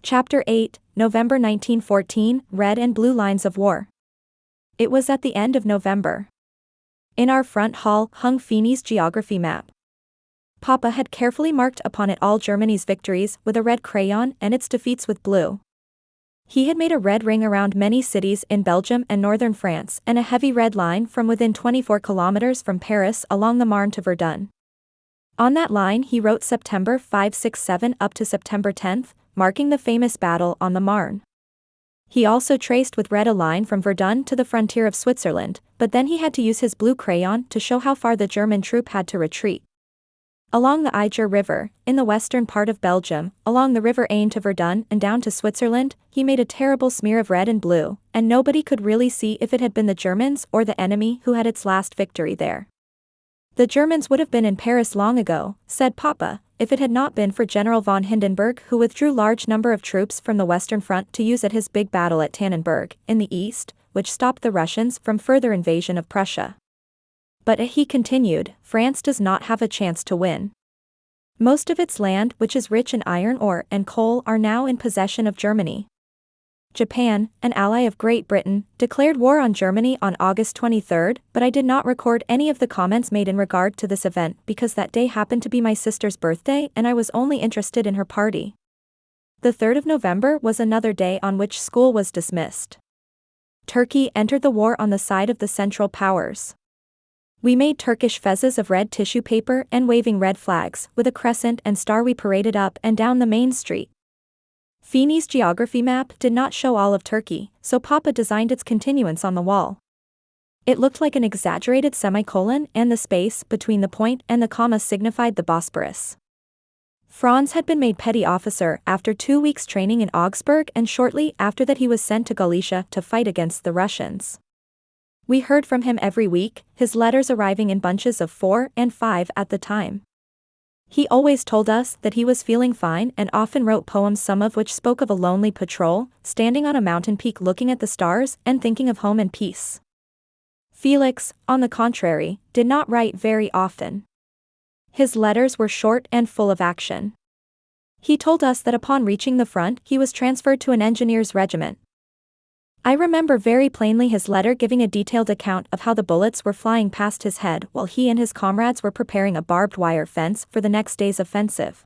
Chapter 8, November 1914, Red and Blue Lines of War. It was at the end of November. In our front hall hung Feeney's geography map. Papa had carefully marked upon it all Germany's victories with a red crayon and its defeats with blue. He had made a red ring around many cities in Belgium and northern France and a heavy red line from within 24 kilometers from Paris along the Marne to Verdun. On that line he wrote September 5-6-7 up to September 10th, marking the famous battle on the Marne. He also traced with red a line from Verdun to the frontier of Switzerland, but then he had to use his blue crayon to show how far the German troop had to retreat. Along the Eiger River, in the western part of Belgium, along the River Aisne to Verdun and down to Switzerland, he made a terrible smear of red and blue, and nobody could really see if it had been the Germans or the enemy who had its last victory there. The Germans would have been in Paris long ago, said Papa, if it had not been for General von Hindenburg, who withdrew large number of troops from the Western Front to use at his big battle at Tannenberg, in the east, which stopped the Russians from further invasion of Prussia. But he continued, France does not have a chance to win. Most of its land, which is rich in iron ore and coal, are now in possession of Germany. Japan, an ally of Great Britain, declared war on Germany on August 23, but I did not record any of the comments made in regard to this event because that day happened to be my sister's birthday and I was only interested in her party. The 3rd of November was another day on which school was dismissed. Turkey entered the war on the side of the Central Powers. We made Turkish fezzes of red tissue paper and waving red flags, with a crescent and star we paraded up and down the main street. Feeney's geography map did not show all of Turkey, so Papa designed its continuance on the wall. It looked like an exaggerated semicolon and the space between the point and the comma signified the Bosporus. Franz had been made petty officer after 2 weeks training in Augsburg and shortly after that he was sent to Galicia to fight against the Russians. We heard from him every week, his letters arriving in bunches of 4 and 5 at the time. He always told us that he was feeling fine and often wrote poems, some of which spoke of a lonely patrol, standing on a mountain peak looking at the stars and thinking of home and peace. Felix, on the contrary, did not write very often. His letters were short and full of action. He told us that upon reaching the front he was transferred to an engineer's regiment. I remember very plainly his letter giving a detailed account of how the bullets were flying past his head while he and his comrades were preparing a barbed wire fence for the next day's offensive.